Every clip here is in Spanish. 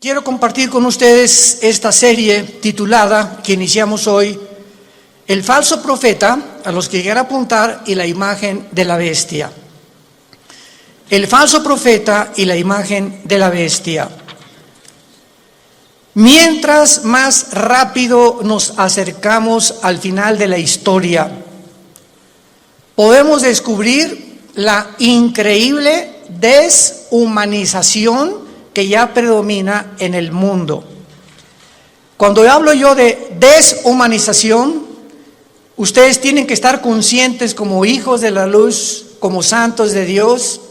Quiero compartir con ustedes esta serie titulada, que iniciamos hoy, El falso profeta, a los que quieran apuntar, y la imagen de la bestia. El falso profeta y la imagen de la bestia. Mientras más rápido nos acercamos al final de la historia, podemos descubrir la increíble deshumanización que ya predomina en el mundo. Cuando hablo yo de deshumanización, ustedes tienen que estar conscientes como hijos de la luz, como santos de Dios,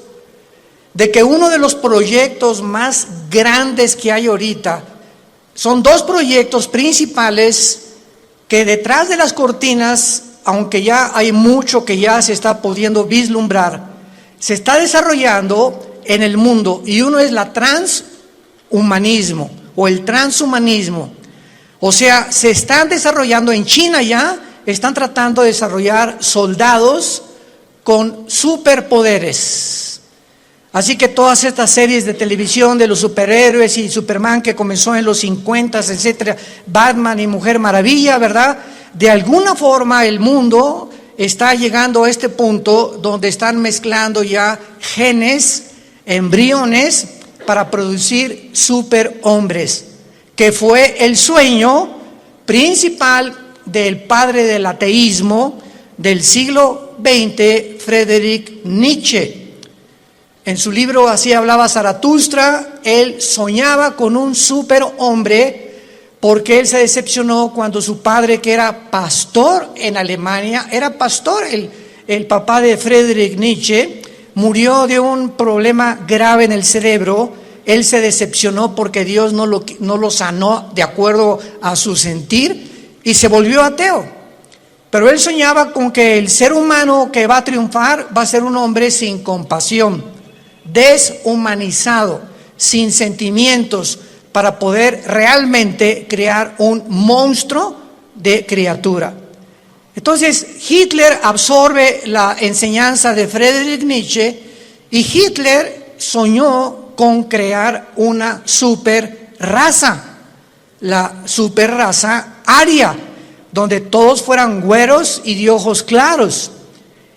de que uno de los proyectos más grandes que hay ahorita son dos proyectos principales que detrás de las cortinas, aunque ya hay mucho que ya se está pudiendo vislumbrar, se está desarrollando en el mundo, y uno es la transhumanismo o el transhumanismo. O sea, se están desarrollando en China, ya están tratando de desarrollar soldados con superpoderes. Así que todas estas series de televisión de los superhéroes y Superman que comenzó en los 50, etcétera, Batman y Mujer Maravilla, ¿verdad? De alguna forma el mundo está llegando a este punto donde están mezclando ya genes, embriones, para producir superhombres, que fue el sueño principal del padre del ateísmo del siglo XX, Friedrich Nietzsche. En su libro Así hablaba Zaratustra, él soñaba con un superhombre porque él se decepcionó cuando su padre, que era pastor en Alemania, era pastor, el papá de Friedrich Nietzsche, murió de un problema grave en el cerebro. Él se decepcionó porque Dios no lo sanó de acuerdo a su sentir y se volvió ateo. Pero él soñaba con que el ser humano que va a triunfar va a ser un hombre sin compasión, deshumanizado, sin sentimientos, para poder realmente crear un monstruo de criatura. Entonces Hitler absorbe la enseñanza de Friedrich Nietzsche y Hitler soñó con crear una super raza, la super raza aria, donde todos fueran güeros y de ojos claros.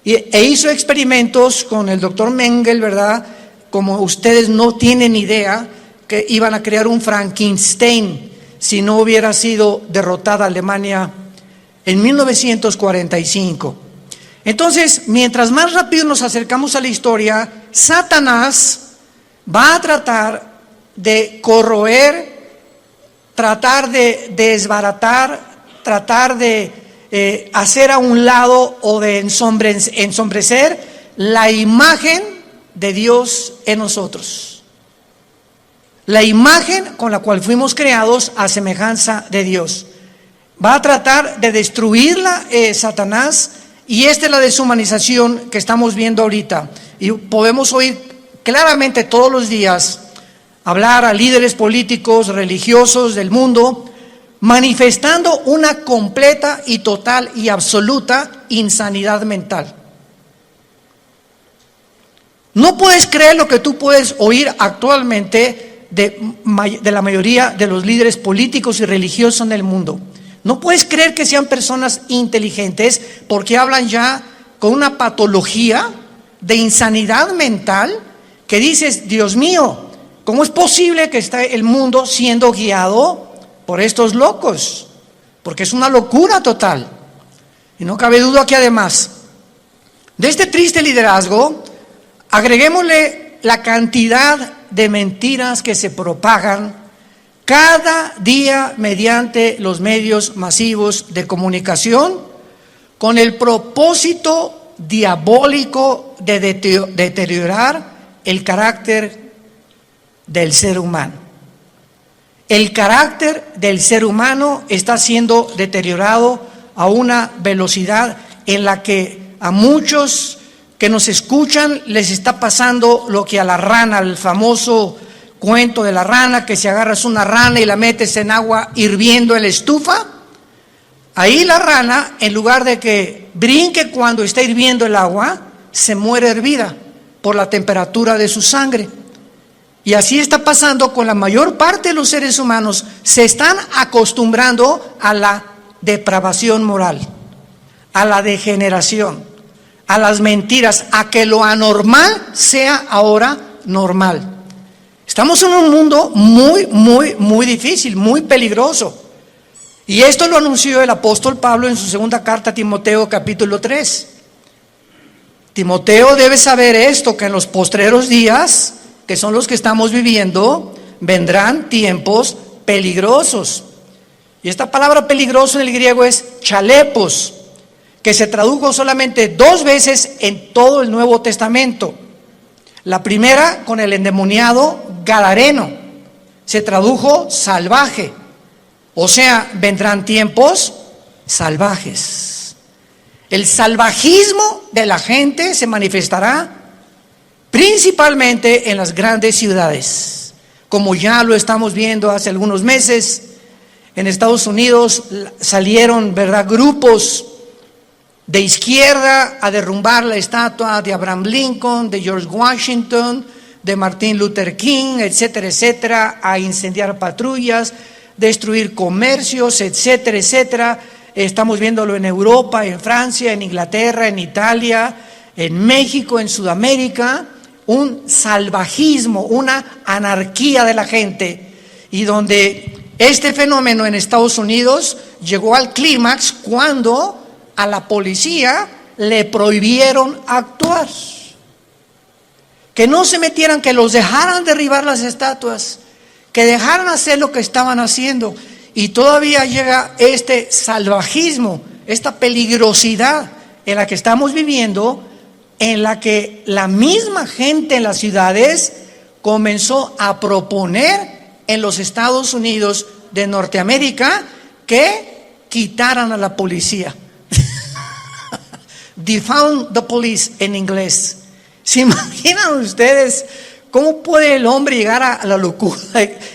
E hizo experimentos con el doctor Mengele, ¿verdad? Como ustedes no tienen idea, que iban a crear un Frankenstein si no hubiera sido derrotada Alemania en 1945. Entonces, mientras más rápido nos acercamos a la historia, Satanás va a tratar de corroer, tratar de desbaratar, tratar de hacer a un lado o de ensombrecer la imagen de Dios en nosotros. La imagen con la cual fuimos creados a semejanza de Dios. Va a tratar de destruirla Satanás, y esta es la deshumanización que estamos viendo ahorita. Y podemos oír claramente todos los días hablar a líderes políticos, religiosos del mundo, manifestando una completa y total y absoluta insanidad mental. No puedes creer lo que tú puedes oír actualmente de la mayoría de los líderes políticos y religiosos en el mundo. No puedes creer que sean personas inteligentes, porque hablan ya con una patología de insanidad mental que dices, Dios mío, ¿cómo es posible que esté el mundo siendo guiado por estos locos? Porque es una locura total. Y no cabe duda que además de este triste liderazgo, agreguémosle la cantidad de mentiras que se propagan cada día mediante los medios masivos de comunicación, con el propósito diabólico de deteriorar el carácter del ser humano. El carácter del ser humano está siendo deteriorado a una velocidad en la que a muchos que nos escuchan les está pasando lo que a la rana, el famoso cuento de la rana, que si agarras una rana y la metes en agua hirviendo en la estufa, ahí la rana, en lugar de que brinque cuando está hirviendo el agua, se muere hervida por la temperatura de su sangre. Y así está pasando con la mayor parte de los seres humanos. Se están acostumbrando a la depravación moral, a la degeneración, a las mentiras, a que lo anormal sea ahora normal. Estamos en un mundo muy difícil, muy peligroso. Y esto lo anunció el apóstol Pablo en su segunda carta a Timoteo, capítulo 3. Timoteo debe saber esto, que en los postreros días, que son los que estamos viviendo, vendrán tiempos peligrosos. Y esta palabra peligroso en el griego es chalepos, que se tradujo solamente 2 veces en todo el Nuevo Testamento. La primera con el endemoniado gadareno, se tradujo salvaje. O sea, vendrán tiempos salvajes. El salvajismo de la gente se manifestará principalmente en las grandes ciudades, como ya lo estamos viendo hace algunos meses. En Estados Unidos salieron, ¿verdad?, grupos de izquierda a derrumbar la estatua de Abraham Lincoln, de George Washington, de Martin Luther King, etcétera, etcétera, a incendiar patrullas, destruir comercios, etcétera, etcétera. Estamos viéndolo en Europa, en Francia, en Inglaterra, en Italia, en México, en Sudamérica. Un salvajismo, una anarquía de la gente, y donde este fenómeno en Estados Unidos llegó al clímax cuando a la policía le prohibieron actuar, que no se metieran, que los dejaran derribar las estatuas, que dejaran hacer lo que estaban haciendo. Y todavía llega este salvajismo, esta peligrosidad en la que estamos viviendo, en la que la misma gente en las ciudades comenzó a proponer en los Estados Unidos de Norteamérica que quitaran a la policía. Defund the police en inglés. ¿Se imaginan ustedes cómo puede el hombre llegar a la locura?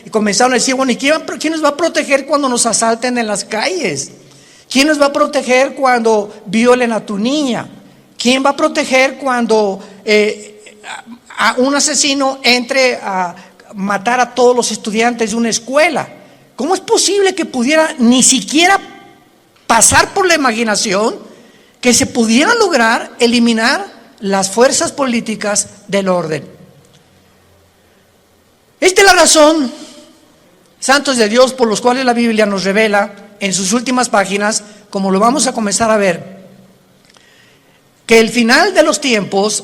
Y comenzaron a decir, bueno, ¿y quién nos va a proteger cuando nos asalten en las calles? ¿Quién nos va a proteger cuando violen a tu niña? ¿Quién va a proteger cuando a un asesino entre a matar a todos los estudiantes de una escuela? ¿Cómo es posible que pudiera ni siquiera pasar por la imaginación que se pudiera lograr eliminar las fuerzas políticas del orden? Esta es la razón, santos de Dios, por los cuales la Biblia nos revela en sus últimas páginas, como lo vamos a comenzar a ver, que al final de los tiempos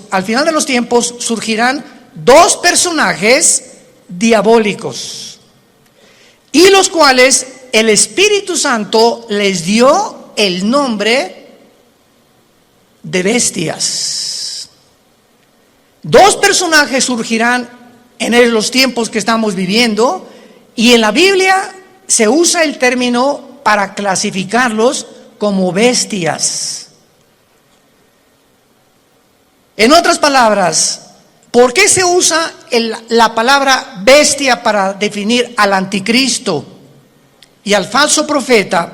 surgirán 2 personajes diabólicos, y los cuales el Espíritu Santo les dio el nombre de bestias. 2 personajes surgirán en los tiempos que estamos viviendo, y en la Biblia se usa el término para clasificarlos como bestias. En otras palabras, ¿por qué se usa la palabra bestia para definir al anticristo y al falso profeta?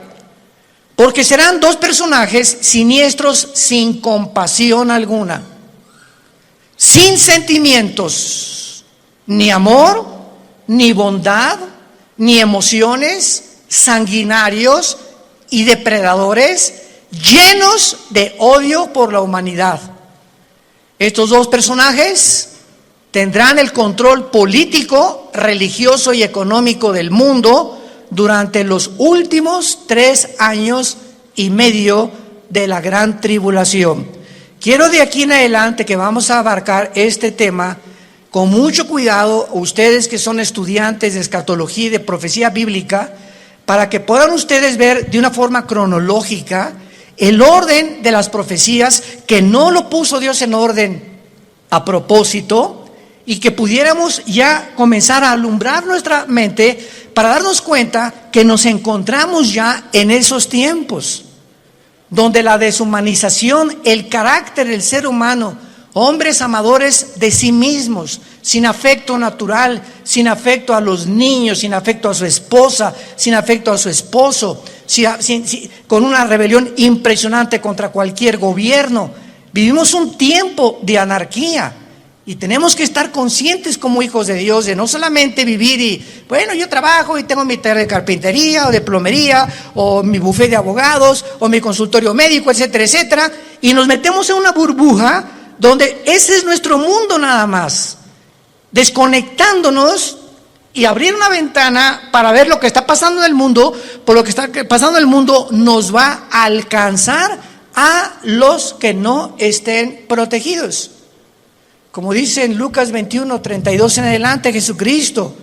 Porque serán 2 personajes siniestros, sin compasión alguna, sin sentimientos, ni amor, ni bondad, ni emociones, sanguinarios y depredadores, llenos de odio por la humanidad. Estos 2 personajes tendrán el control político, religioso y económico del mundo durante los últimos 3 años y medio de la gran tribulación. Quiero de aquí en adelante que vamos a abarcar este tema con mucho cuidado, ustedes que son estudiantes de escatología y de profecía bíblica, para que puedan ustedes ver de una forma cronológica el orden de las profecías, que no lo puso Dios en orden a propósito, y que pudiéramos ya comenzar a alumbrar nuestra mente para darnos cuenta que nos encontramos ya en esos tiempos donde la deshumanización, el carácter del ser humano, hombres amadores de sí mismos, sin afecto natural, sin afecto a los niños, sin afecto a su esposa, sin afecto a su esposo, con una rebelión impresionante contra cualquier gobierno. Vivimos un tiempo de anarquía, Y tenemos que estar conscientes como hijos de Dios de no solamente vivir y, bueno, yo trabajo y tengo mi taller de carpintería o de plomería o mi bufete de abogados o mi consultorio médico, etcétera, etcétera. Y nos metemos en una burbuja donde ese es nuestro mundo nada más. Desconectándonos y abrir una ventana para ver lo que está pasando en el mundo, por lo que está pasando en el mundo nos va a alcanzar a los que no estén protegidos. Como dice en Lucas 21, 32 en adelante, Jesucristo,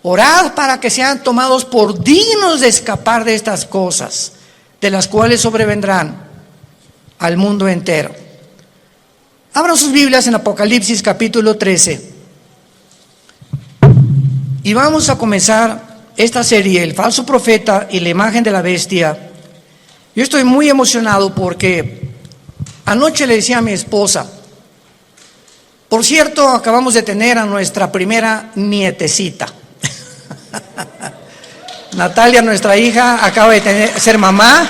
orad para que sean tomados por dignos de escapar de estas cosas, de las cuales sobrevendrán al mundo entero. Abran sus Biblias en Apocalipsis capítulo 13. Y vamos a comenzar esta serie, el falso profeta y la imagen de la bestia. Yo estoy muy emocionado porque anoche le decía a mi esposa, por cierto, acabamos de tener a nuestra primera nietecita. Natalia, nuestra hija, acaba de ser mamá.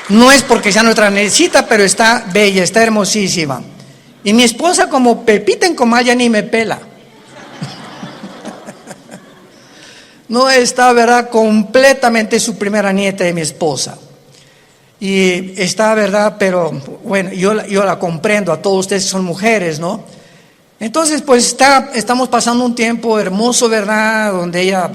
No es porque sea nuestra nietecita, pero está bella, está hermosísima. Y mi esposa, como Pepita en comal, ya ni me pela. No está, ¿verdad?, completamente su primera nieta de mi esposa. Y está, ¿verdad?, pero bueno, yo la comprendo, a todos ustedes son mujeres, ¿no? Entonces, pues estamos pasando un tiempo hermoso, ¿verdad?, donde ella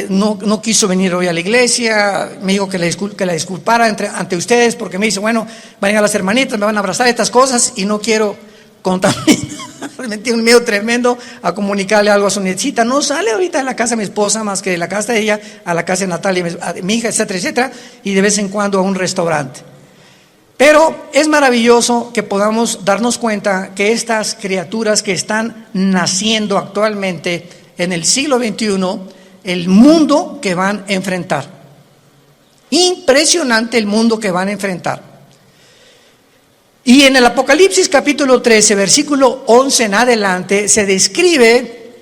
no quiso venir hoy a la iglesia. Me dijo que la disculpara ante ustedes, porque me dice, bueno, van a ir a las hermanitas, me van a abrazar estas cosas y no quiero contaminar. Me tiene un miedo tremendo a comunicarle algo a su nietecita. No sale ahorita de la casa de mi esposa más que de la casa de ella a la casa de Natalia, a mi hija, etcétera, etcétera, y de vez en cuando a un restaurante. Pero es maravilloso que podamos darnos cuenta que estas criaturas que están naciendo actualmente en el siglo XXI, el mundo que van a enfrentar. Impresionante el mundo que van a enfrentar. Y en el Apocalipsis capítulo 13, versículo 11 en adelante, se describe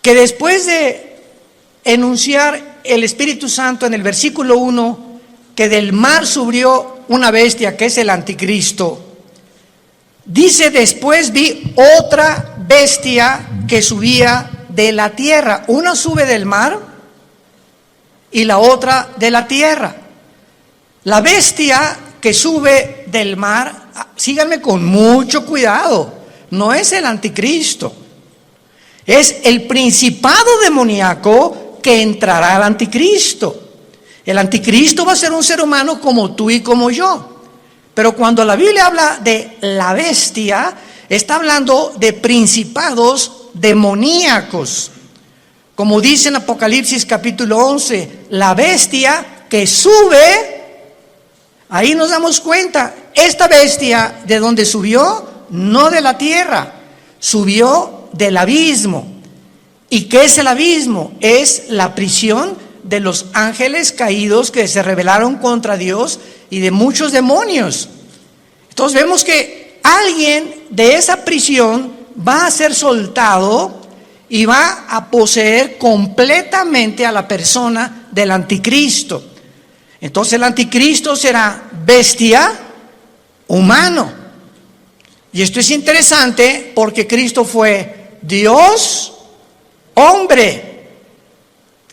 que después de enunciar el Espíritu Santo en el versículo 1, que del mar subió una bestia que es el anticristo, dice, después vi otra bestia que subía de la tierra. Una sube del mar y la otra de la tierra. La bestia que sube del mar, síganme con mucho cuidado, no es el anticristo, es el principado demoníaco que entrará al anticristo. El anticristo va a ser un ser humano como tú y como yo, pero cuando la Biblia habla de la bestia, está hablando de principados demoníacos, como dice en Apocalipsis capítulo 11, la bestia que sube. Ahí nos damos cuenta, esta bestia, ¿de dónde subió? No de la tierra, subió del abismo. ¿Y qué es el abismo? Es la prisión de los ángeles caídos que se rebelaron contra Dios y de muchos demonios. Entonces vemos que alguien de esa prisión va a ser soltado y va a poseer completamente a la persona del anticristo. Entonces el anticristo será bestia, humano. Y esto es interesante porque Cristo fue Dios, hombre.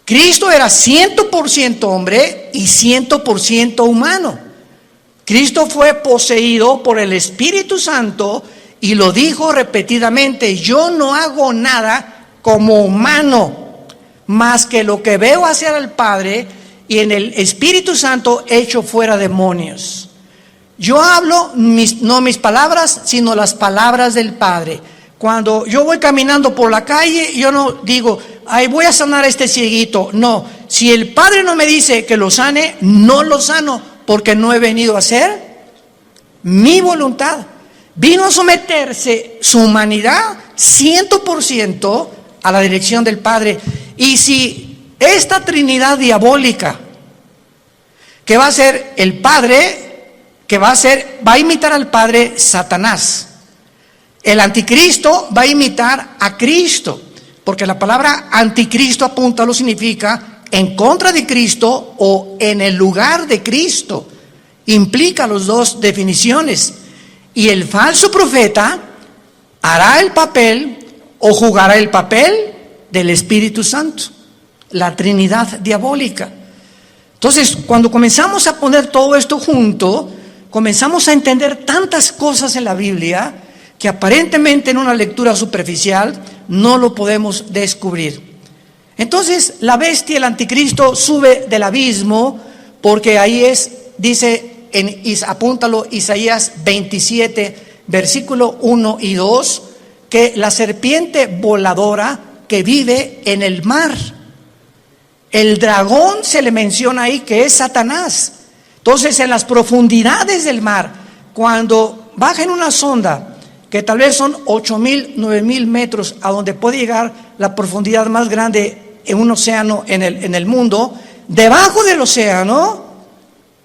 Cristo era 100% hombre y 100% humano. Cristo fue poseído por el Espíritu Santo y lo dijo repetidamente, yo no hago nada como humano, más que lo que veo hacer al Padre, y en el Espíritu Santo echo fuera demonios. Yo hablo no mis palabras, sino las palabras del Padre. Cuando yo voy caminando por la calle, yo no digo, ay, voy a sanar a este cieguito. No, si el Padre no me dice que lo sane, no lo sano, porque no he venido a hacer mi voluntad. Vino a someterse su humanidad 100% a la dirección del Padre. Y si esta Trinidad diabólica, que va a ser el Padre, va a imitar al Padre Satanás. El anticristo va a imitar a Cristo, porque la palabra anticristo apunta, lo significa en contra de Cristo o en el lugar de Cristo. Implica las dos definiciones. Y el falso profeta hará el papel o jugará el papel del Espíritu Santo, la Trinidad diabólica. Entonces, cuando comenzamos a poner todo esto junto, comenzamos a entender tantas cosas en la Biblia que aparentemente en una lectura superficial no lo podemos descubrir. Entonces, la bestia, el anticristo, sube del abismo, porque ahí dice, apúntalo, Isaías 27, versículo 1 y 2, que la serpiente voladora que vive en el mar. El dragón se le menciona ahí que es Satanás. Entonces, en las profundidades del mar, cuando baja en una sonda, que tal vez son 8,000, 9,000 metros, a donde puede llegar la profundidad más grande en un océano en el mundo, debajo del océano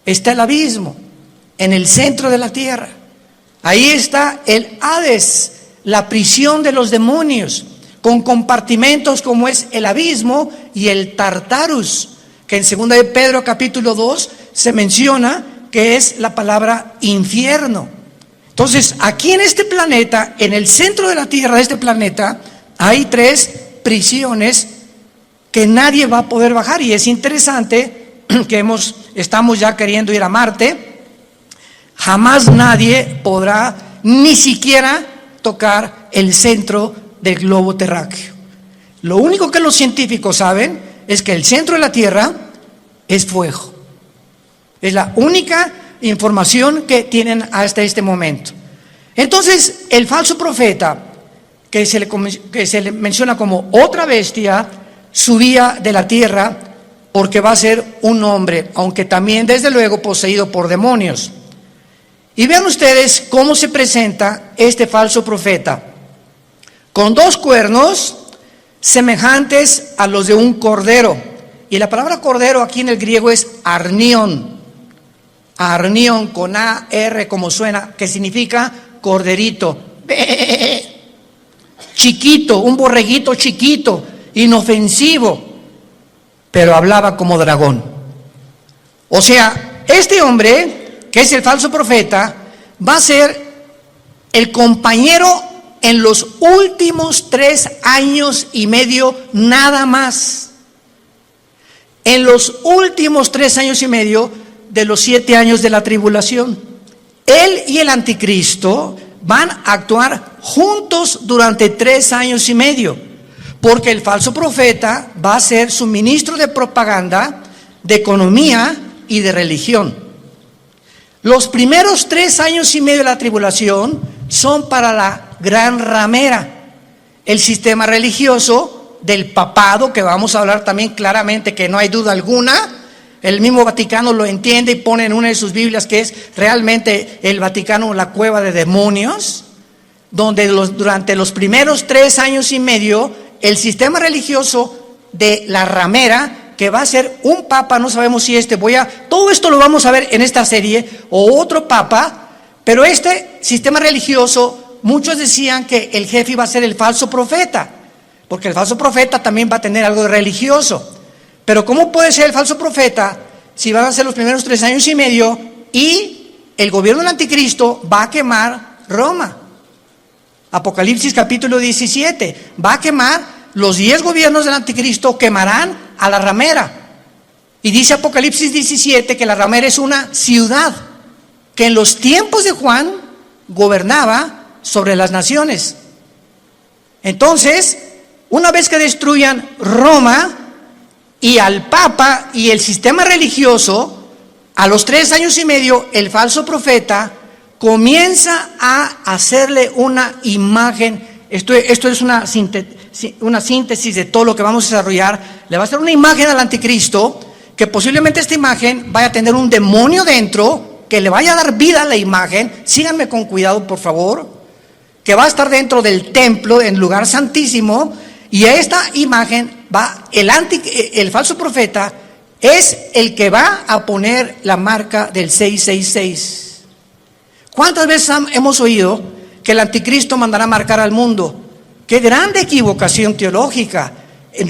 está el abismo, en el centro de la tierra. Ahí está el Hades, la prisión de los demonios, con compartimentos como es el abismo y el Tartarus, que en 2 de Pedro capítulo 2 se menciona que es la palabra infierno. Entonces, aquí en este planeta, en el centro de la tierra de este planeta, hay 3 prisiones que nadie va a poder bajar. Y es interesante que estamos ya queriendo ir a Marte. Jamás nadie podrá ni siquiera tocar el centro del globo terráqueo. Lo único que los científicos saben es que el centro de la Tierra es fuego. Es la única información que tienen hasta este momento. Entonces, el falso profeta, que se le menciona como otra bestia, subía de la tierra porque va a ser un hombre, aunque también desde luego poseído por demonios. Y vean ustedes cómo se presenta este falso profeta, con 2 cuernos semejantes a los de un cordero. Y la palabra cordero aquí en el griego es arnión. Arnión con A-R como suena, que significa corderito. Chiquito, un borreguito chiquito, inofensivo, pero hablaba como dragón. O sea, este hombre, que es el falso profeta, va a ser el compañero en los últimos 3 años y medio nada más. En los últimos 3 años y medio de los 7 años de la tribulación. Él y el anticristo van a actuar juntos durante 3 años y medio, porque el falso profeta va a ser su ministro de propaganda, de economía y de religión. Los primeros 3 años y medio de la tribulación son para la gran ramera, el sistema religioso del papado, que vamos a hablar también claramente, que no hay duda alguna. El mismo Vaticano lo entiende y pone en una de sus Biblias que es realmente el Vaticano la cueva de demonios, donde durante los primeros 3 años y medio el sistema religioso de la ramera, que va a ser un papa, no sabemos si todo esto lo vamos a ver en esta serie, o otro papa, pero este sistema religioso, muchos decían que el jefe iba a ser el falso profeta, porque el falso profeta también va a tener algo de religioso. Pero ¿cómo puede ser el falso profeta si van a ser los primeros 3 años y medio y el gobierno del anticristo va a quemar Roma? Apocalipsis capítulo 17, va a quemar, los 10 gobiernos del anticristo quemarán a la ramera. Y dice Apocalipsis 17 que la ramera es una ciudad que en los tiempos de Juan gobernaba sobre las naciones. Entonces, una vez que destruyan Roma y al Papa y el sistema religioso, a los 3 años y medio, el falso profeta comienza a hacerle una imagen. Esto es una síntesis de todo lo que vamos a desarrollar. Le va a hacer una imagen al anticristo, que posiblemente esta imagen vaya a tener un demonio dentro, que le vaya a dar vida a la imagen. Síganme con cuidado, por favor. Que va a estar dentro del templo, en lugar santísimo, y a esta imagen el falso profeta es el que va a poner la marca del 666. ¿Cuántas veces hemos oído que el anticristo mandará marcar al mundo? ¡Qué grande equivocación teológica!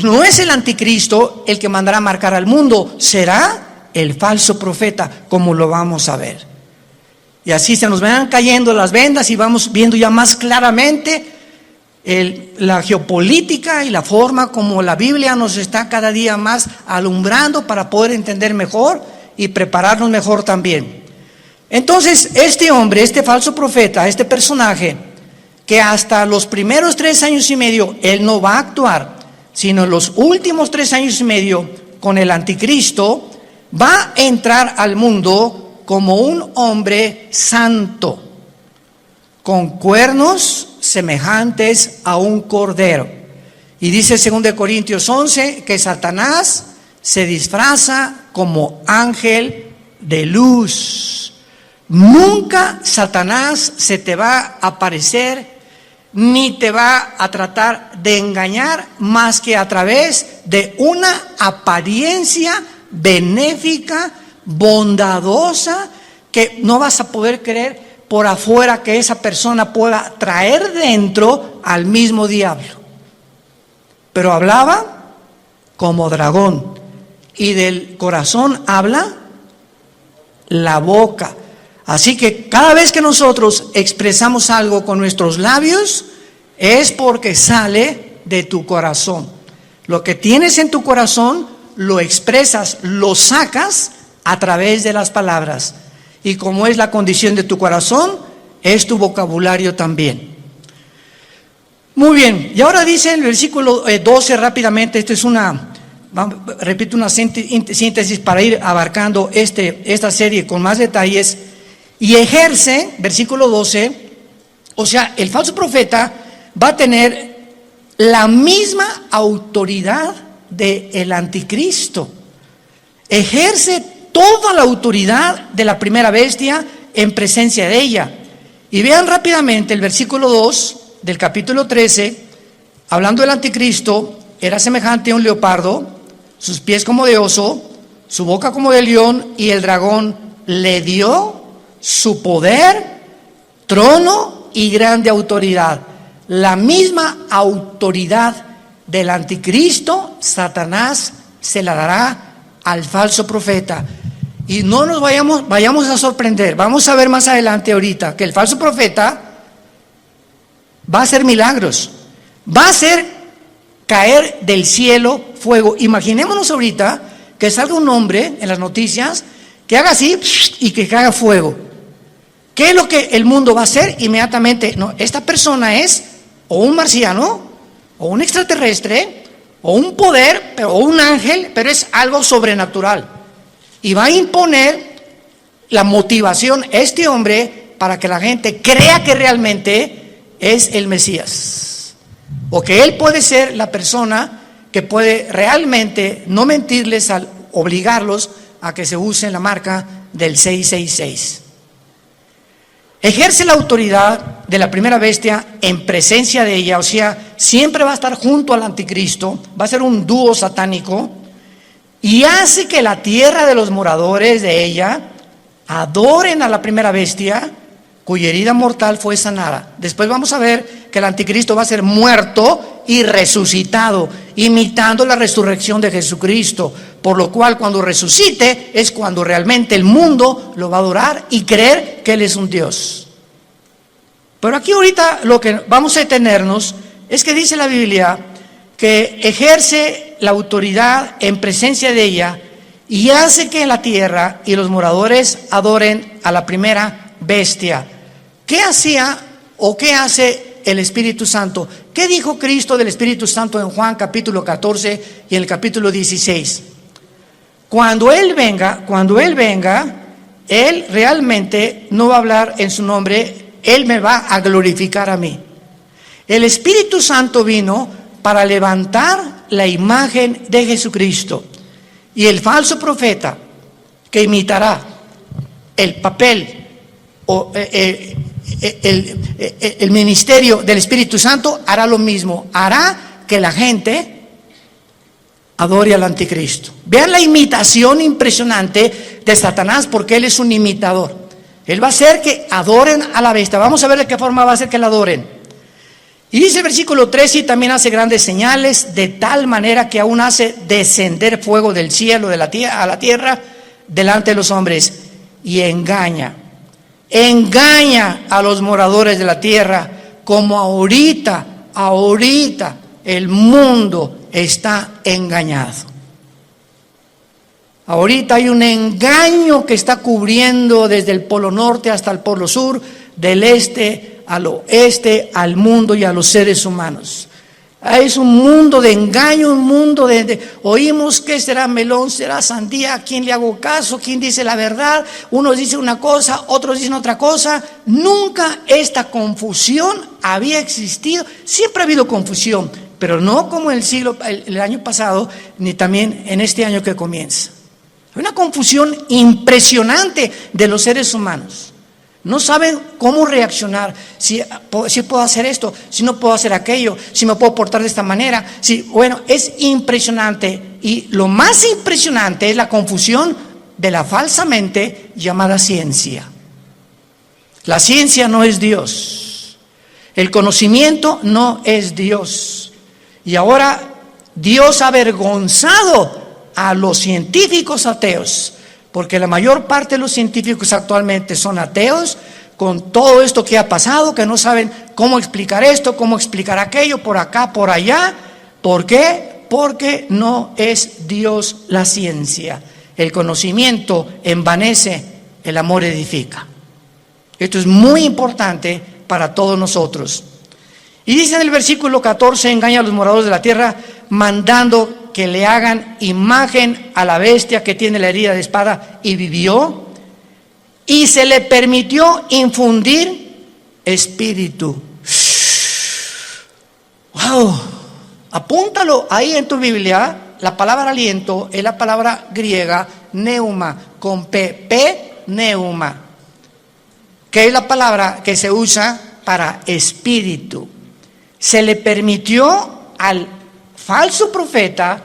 No es el anticristo el que mandará marcar al mundo, será el falso profeta, como lo vamos a ver. Y así se nos van cayendo las vendas y vamos viendo ya más claramente la geopolítica y la forma como la Biblia nos está cada día más alumbrando para poder entender mejor y prepararnos mejor también. Entonces, este hombre, este falso profeta, este personaje, que hasta los primeros 3 años y medio él no va a actuar, sino en los últimos 3 años y medio con el anticristo, va a entrar al mundo como un hombre santo, con cuernos semejantes a un cordero. Y dice 2 Corintios 11 que Satanás se disfraza como ángel de luz. Nunca Satanás se te va a aparecer ni te va a tratar de engañar más que a través de una apariencia benéfica, bondadosa, que no vas a poder creer por afuera que esa persona pueda traer dentro al mismo diablo. Pero hablaba como dragón, y del corazón habla la boca. Así que cada vez que nosotros expresamos algo con nuestros labios, es porque sale de tu corazón. Lo que tienes en tu corazón, lo expresas, lo sacas a través de las palabras. Y como es la condición de tu corazón, es tu vocabulario también. Muy bien, y ahora dice el versículo 12 rápidamente, esto es repito, una síntesis para ir abarcando esta serie con más detalles. Y ejerce, versículo 12, o sea, el falso profeta va a tener la misma autoridad del anticristo. Ejerce toda la autoridad de la primera bestia en presencia de ella. Y vean rápidamente el versículo 2 del capítulo 13, hablando del anticristo, era semejante a un leopardo, sus pies como de oso, su boca como de león, y el dragón le dio su poder, trono y grande autoridad. La misma autoridad del anticristo, Satanás se la dará al falso profeta. Y no nos vayamos a sorprender. Vamos a ver más adelante ahorita que el falso profeta va a hacer milagros, va a hacer caer del cielo fuego. Imaginémonos ahorita que salga un hombre en las noticias que haga así y que caiga fuego. ¿Qué es lo que el mundo va a hacer inmediatamente? No, esta persona es o un marciano, o un extraterrestre, o un poder, o un ángel, pero es algo sobrenatural. Y va a imponer la motivación a este hombre para que la gente crea que realmente es el Mesías, o que él puede ser la persona que puede realmente no mentirles al obligarlos a que se use la marca del 666. Ejerce la autoridad de la primera bestia en presencia de ella, o sea, siempre va a estar junto al anticristo, va a ser un dúo satánico, y hace que la tierra de los moradores de ella adoren a la primera bestia, cuya herida mortal fue sanada. Después vamos a ver que el anticristo va a ser muerto y resucitado, imitando la resurrección de Jesucristo, por lo cual cuando resucite es cuando realmente el mundo lo va a adorar y creer que Él es un Dios. Pero aquí ahorita lo que vamos a detenernos es que dice la Biblia que ejerce la autoridad en presencia de ella y hace que la tierra y los moradores adoren a la primera bestia. ¿Qué hacía o qué hace el Espíritu Santo? ¿Qué dijo Cristo del Espíritu Santo en Juan capítulo 14 y en el capítulo 16? Cuando Él venga, Él realmente no va a hablar en su nombre, Él me va a glorificar a mí. El Espíritu Santo vino para levantar la imagen de Jesucristo. Y el falso profeta que imitará el papel o el ministerio del Espíritu Santo hará lo mismo, hará que la gente adore al anticristo. Vean la imitación impresionante de Satanás, porque él es un imitador. Él va a hacer que adoren a la bestia. Vamos a ver de qué forma va a hacer que la adoren. Y dice el versículo 13, y también hace grandes señales, de tal manera que aún hace descender fuego del cielo a la tierra delante de los hombres, y engaña. engaña a los moradores de la tierra, como ahorita el mundo está engañado. Ahorita hay un engaño que está cubriendo desde el polo norte hasta el polo sur, del este al oeste, al mundo y a los seres humanos. Es un mundo de engaño, un mundo oímos que será melón, será sandía, ¿a quién le hago caso? ¿Quién dice la verdad? Unos dicen una cosa, otros dicen otra cosa. Nunca esta confusión había existido. Siempre ha habido confusión, pero no como el año pasado, ni también en este año que comienza. Hay una confusión impresionante de los seres humanos. No saben cómo reaccionar, si puedo hacer esto, si no puedo hacer aquello, si me puedo portar de esta manera. Bueno, es impresionante, y lo más impresionante es la confusión de la falsamente llamada ciencia. La ciencia no es Dios, el conocimiento no es Dios, y ahora Dios ha avergonzado a los científicos ateos, porque la mayor parte de los científicos actualmente son ateos, con todo esto que ha pasado, que no saben cómo explicar esto, cómo explicar aquello, por acá, por allá. ¿Por qué? Porque no es Dios la ciencia. El conocimiento envanece, el amor edifica. Esto es muy importante para todos nosotros. Y dice en el versículo 14, engaña a los moradores de la tierra, mandando que le hagan imagen a la bestia que tiene la herida de espada y vivió, y se le permitió infundir espíritu. ¡Wow! Apúntalo ahí en tu Biblia. La palabra aliento es la palabra griega neuma, con P, neuma, que es la palabra que se usa para espíritu. Se le permitió al falso profeta,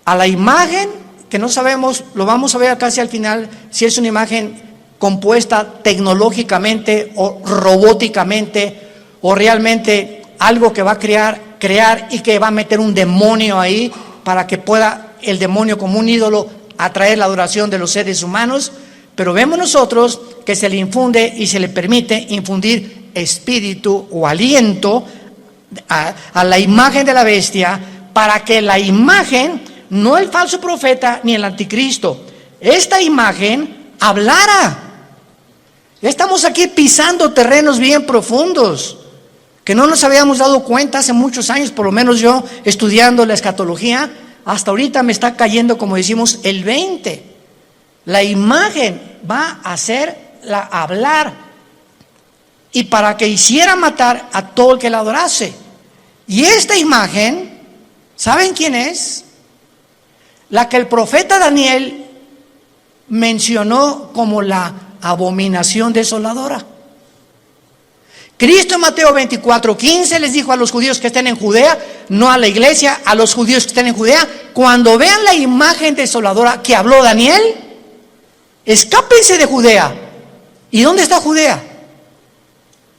a la imagen, que no sabemos, lo vamos a ver casi al final, si es una imagen compuesta tecnológicamente o robóticamente, o realmente algo que va a crear y que va a meter un demonio ahí, para que pueda el demonio como un ídolo atraer la adoración de los seres humanos. Pero vemos nosotros que se le infunde y se le permite infundir espíritu o aliento a la imagen de la bestia, para que la imagen, no el falso profeta ni el anticristo, esta imagen hablara. Ya estamos aquí pisando terrenos bien profundos, que no nos habíamos dado cuenta hace muchos años, por lo menos yo estudiando la escatología, hasta ahorita me está cayendo, como decimos, el 20. La imagen va a hacerla hablar, y para que hiciera matar a todo el que la adorase. Y esta imagen, ¿saben quién es? La que el profeta Daniel mencionó como la abominación desoladora. Cristo en Mateo 24:15 les dijo a los judíos que estén en Judea, no a la iglesia, a los judíos que estén en Judea: cuando vean la imagen desoladora que habló Daniel, escápense de Judea. ¿Y dónde está Judea?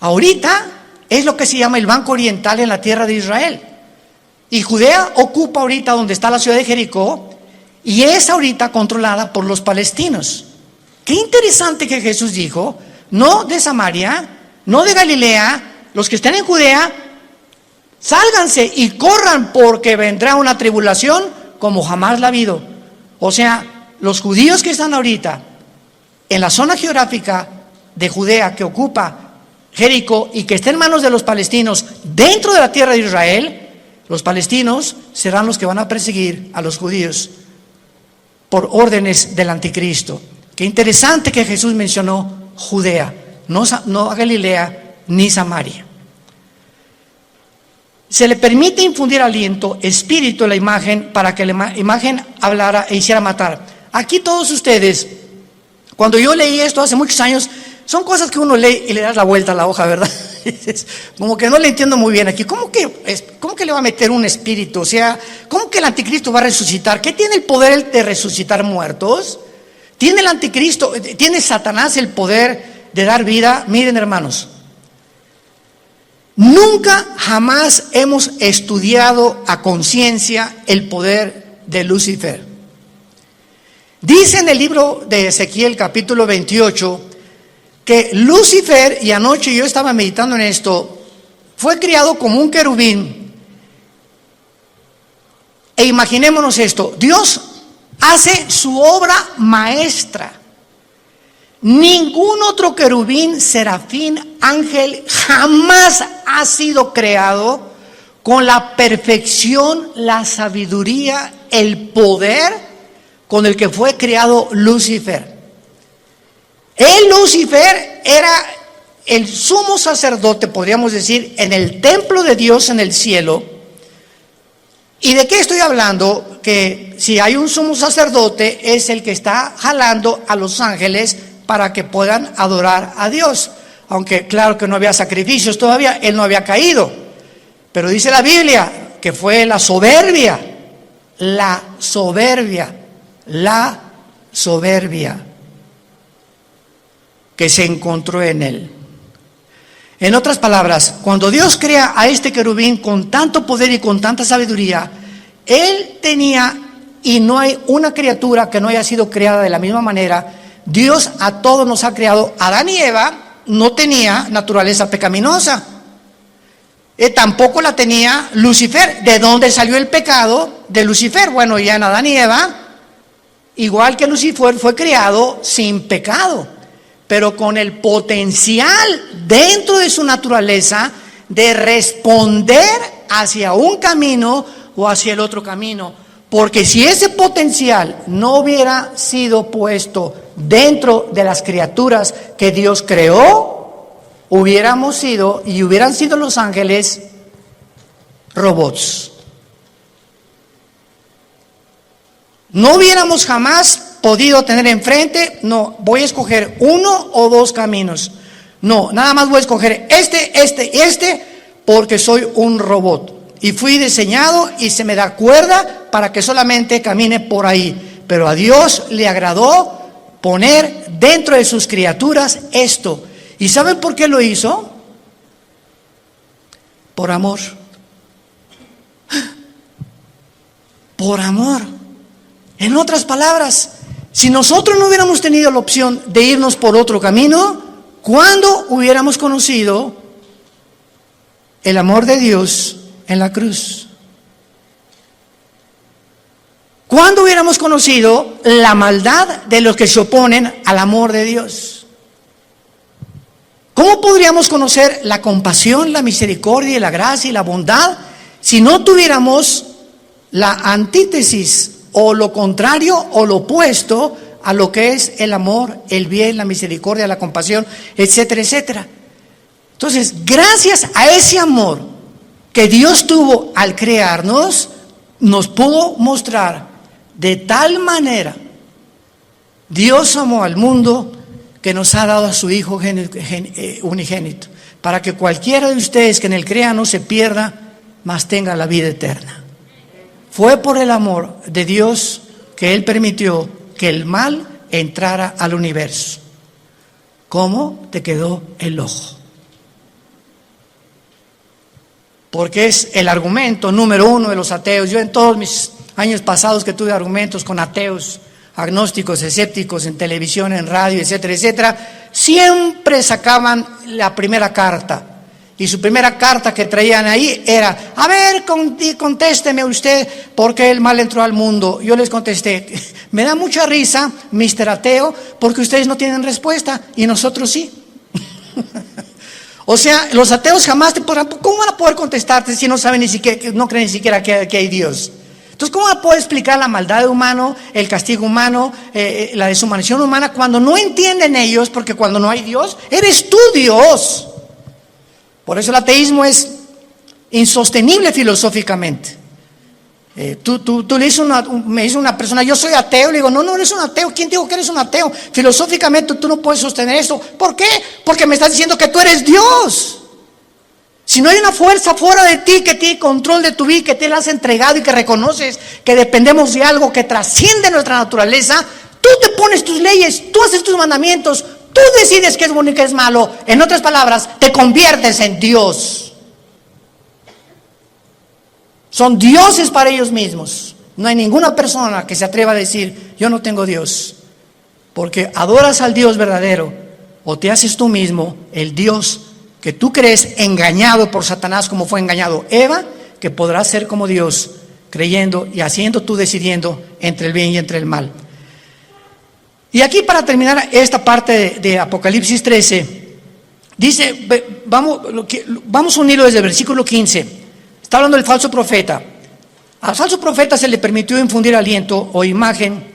Ahorita es lo que se llama el Banco Oriental en la tierra de Israel. Y Judea ocupa ahorita donde está la ciudad de Jericó, y es ahorita controlada por los palestinos. Qué interesante que Jesús dijo: no de Samaria, no de Galilea, los que estén en Judea, sálganse y corran, porque vendrá una tribulación como jamás la ha habido. O sea, los judíos que están ahorita en la zona geográfica de Judea que ocupa Jericó y que está en manos de los palestinos dentro de la tierra de Israel, los palestinos serán los que van a perseguir a los judíos por órdenes del anticristo. Qué interesante que Jesús mencionó Judea, no a Galilea ni Samaria. Se le permite infundir aliento, espíritu a la imagen, para que la imagen hablara e hiciera matar. Aquí todos ustedes, cuando yo leí esto hace muchos años, son cosas que uno lee y le das la vuelta a la hoja, ¿verdad? Como que no le entiendo muy bien aquí. ¿Cómo que le va a meter un espíritu? O sea, ¿cómo que el anticristo va a resucitar? ¿Qué tiene el poder de resucitar muertos? ¿Tiene el anticristo, tiene Satanás el poder de dar vida? Miren, hermanos, nunca jamás hemos estudiado a conciencia el poder de Lucifer. Dice en el libro de Ezequiel capítulo 28 que Lucifer, y anoche yo estaba meditando en esto, fue criado como un querubín. E imaginémonos esto, Dios hace su obra maestra. Ningún otro querubín, serafín, ángel jamás ha sido creado con la perfección, la sabiduría, el poder con el que fue creado Lucifer. Lucifer era el sumo sacerdote, podríamos decir, en el templo de Dios en el cielo. ¿Y de qué estoy hablando? Que si hay un sumo sacerdote, es el que está jalando a los ángeles para que puedan adorar a Dios. Aunque claro que no había sacrificios todavía, él no había caído. Pero dice la Biblia que fue la soberbia que se encontró en él. En otras palabras, cuando Dios crea a este querubín con tanto poder y con tanta sabiduría, él tenía, y no hay una criatura que no haya sido creada de la misma manera. Dios a todos nos ha creado. Adán y Eva no tenía naturaleza pecaminosa. Tampoco la tenía Lucifer. ¿De dónde salió el pecado de Lucifer? Bueno, ya en Adán y Eva, igual que Lucifer, fue creado sin pecado, pero con el potencial dentro de su naturaleza de responder hacia un camino o hacia el otro camino. Porque si ese potencial no hubiera sido puesto dentro de las criaturas que Dios creó, hubiéramos sido, y hubieran sido los ángeles, robots. No hubiéramos jamás podido tener enfrente, no, voy a escoger uno o dos caminos. No, nada más voy a escoger este, porque soy un robot. Y fui diseñado y se me da cuerda para que solamente camine por ahí. Pero a Dios le agradó poner dentro de sus criaturas esto. ¿Y saben por qué lo hizo? Por amor. Por amor. En otras palabras, si nosotros no hubiéramos tenido la opción de irnos por otro camino, ¿cuándo hubiéramos conocido el amor de Dios en la cruz? ¿Cuándo hubiéramos conocido la maldad de los que se oponen al amor de Dios? ¿Cómo podríamos conocer la compasión, la misericordia, la gracia y la bondad si no tuviéramos la antítesis o lo contrario o lo opuesto a lo que es el amor, el bien, la misericordia, la compasión, etcétera, etcétera? Entonces, gracias a ese amor que Dios tuvo al crearnos, nos pudo mostrar de tal manera. Dios amó al mundo que nos ha dado a su Hijo unigénito, para que cualquiera de ustedes que en él crea no se pierda, mas tenga la vida eterna. Fue por el amor de Dios que él permitió que el mal entrara al universo. ¿Cómo te quedó el ojo? Porque es el argumento número uno de los ateos. Yo en todos mis años pasados que tuve argumentos con ateos, agnósticos, escépticos, en televisión, en radio, etcétera, etcétera, siempre sacaban la primera carta. Y su primera carta que traían ahí era: a ver, contésteme usted, ¿por qué el mal entró al mundo? Yo les contesté: me da mucha risa, Mr. Ateo, porque ustedes no tienen respuesta y nosotros sí. O sea, los ateos jamás te podrán, ¿cómo van a poder contestarte si no saben ni siquiera, no creen ni siquiera que hay Dios? Entonces, ¿cómo puedo explicar la maldad humana, el castigo humano, la deshumanización humana, cuando no entienden ellos? Porque cuando no hay Dios, eres tú Dios. Por eso el ateísmo es insostenible filosóficamente. Tú le dices me dice una persona: yo soy ateo. Le digo: no eres un ateo. ¿Quién dijo que eres un ateo? Filosóficamente tú no puedes sostener eso. ¿Por qué? Porque me estás diciendo que tú eres Dios. Si no hay una fuerza fuera de ti que tiene control de tu vida, que te la has entregado y que reconoces que dependemos de algo que trasciende nuestra naturaleza, tú te pones tus leyes, tú haces tus mandamientos, tú decides qué es bueno y qué es malo. En otras palabras, te conviertes en Dios. Son dioses para ellos mismos. No hay ninguna persona que se atreva a decir: yo no tengo Dios, porque adoras al Dios verdadero o te haces tú mismo el Dios que tú crees, engañado por Satanás como fue engañado Eva, que podrás ser como Dios, creyendo y haciendo tú, decidiendo entre el bien y entre el mal. Y aquí, para terminar esta parte de Apocalipsis 13, dice, vamos a unirlo desde el versículo 15. Está hablando del falso profeta. Al falso profeta se le permitió infundir aliento o imagen,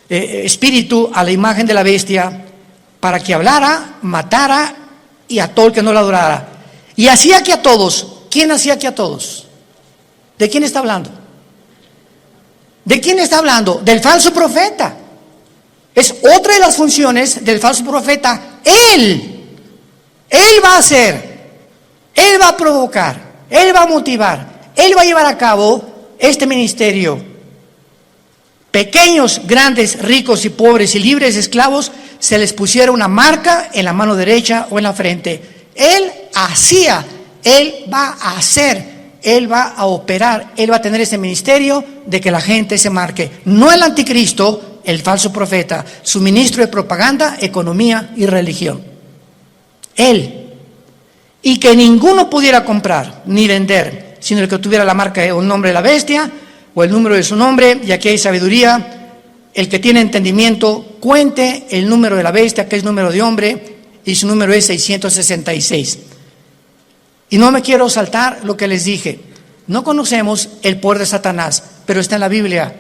espíritu a la imagen de la bestia, para que hablara, matara y a todo el que no la adorara. Y hacía que a todos. ¿Quién hacía que a todos? ¿De quién está hablando? ¿De quién está hablando? Del falso profeta. Es otra de las funciones del falso profeta. Él va a hacer, él va a provocar, él va a motivar, él va a llevar a cabo este ministerio. Pequeños, grandes, ricos y pobres y libres, esclavos, se les pusiera una marca en la mano derecha o en la frente. Él hacía, él va a hacer, él va a operar, él va a tener ese ministerio de que la gente se marque. No el anticristo, el falso profeta, su ministro de propaganda, economía y religión. Él. Y que ninguno pudiera comprar ni vender, sino el que tuviera la marca o el nombre de la bestia o el número de su nombre. Y aquí hay sabiduría. El que tiene entendimiento, cuente el número de la bestia, que es número de hombre, y su número es 666. Y no me quiero saltar lo que les dije. No conocemos el poder de Satanás, pero está en la Biblia.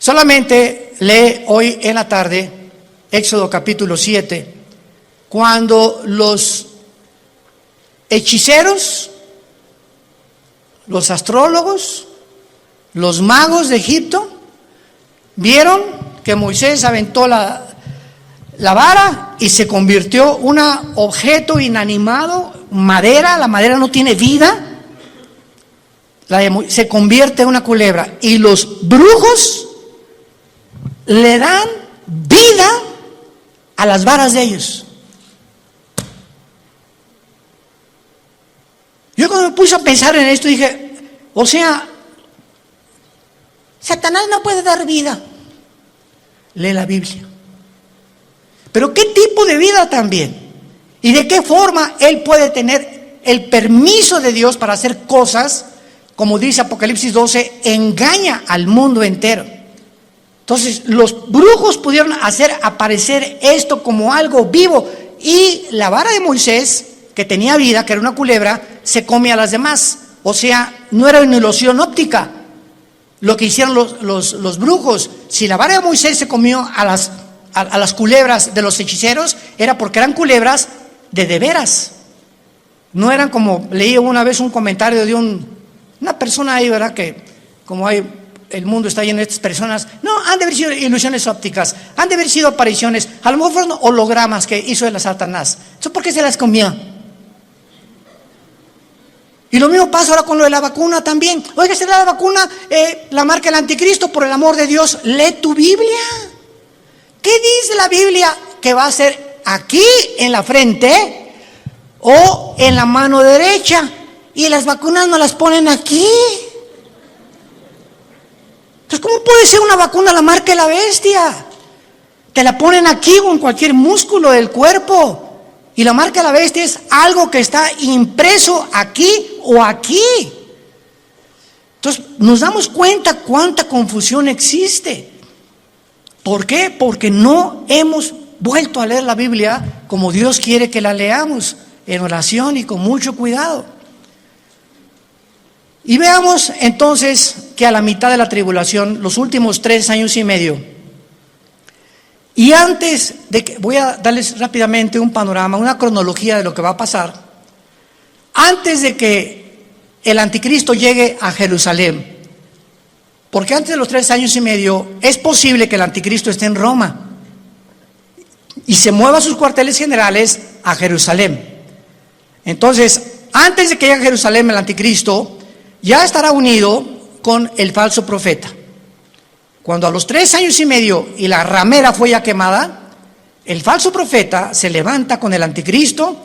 Solamente lee hoy en la tarde Éxodo capítulo 7, cuando los hechiceros, los astrólogos, los magos de Egipto vieron que Moisés aventó la vara y se convirtió un objeto inanimado, madera. La madera no tiene vida, se convierte en una culebra, y los brujos le dan vida a las varas de ellos. Yo cuando me puse a pensar en esto dije, o sea, Satanás no puede dar vida. Lee la Biblia. Pero ¿qué tipo de vida también? ¿Y de qué forma él puede tener el permiso de Dios para hacer cosas? Como dice Apocalipsis 12, engaña al mundo entero. Entonces los brujos pudieron hacer aparecer esto como algo vivo, y la vara de Moisés, que tenía vida, que era una culebra, se come a las demás. O sea, no era una ilusión óptica lo que hicieron los brujos. Si la vara de Moisés se comió a las culebras de los hechiceros, era porque eran culebras de veras. No eran como, leí una vez un comentario de una persona ahí, ¿verdad? Que como el mundo está lleno de estas personas, no, han de haber sido ilusiones ópticas, han de haber sido apariciones, a lo mejor fueron hologramas que hizo el Satanás. ¿Eso por qué se las comió? Y lo mismo pasa ahora con lo de la vacuna también. Oiga, se da la vacuna, la marca del anticristo, por el amor de Dios, lee tu Biblia. ¿Qué dice la Biblia que va a ser aquí en la frente o en la mano derecha? Y las vacunas no las ponen aquí. Entonces, ¿cómo puede ser una vacuna la marca de la bestia? Te la ponen aquí o en cualquier músculo del cuerpo. Y la marca de la bestia es algo que está impreso aquí o aquí. Entonces, nos damos cuenta cuánta confusión existe. ¿Por qué? Porque no hemos vuelto a leer la Biblia como Dios quiere que la leamos, en oración y con mucho cuidado. Y veamos entonces que a la mitad de la tribulación, los últimos 3 años y medio, y antes de que, voy a darles rápidamente un panorama, una cronología de lo que va a pasar, antes de que el anticristo llegue a Jerusalén, porque antes de los 3 años y medio es posible que el anticristo esté en Roma y se mueva sus cuarteles generales a Jerusalén. Entonces, antes de que llegue a Jerusalén el anticristo, ya estará unido con el falso profeta. Cuando a los 3 años y medio y la ramera fue ya quemada, el falso profeta se levanta con el anticristo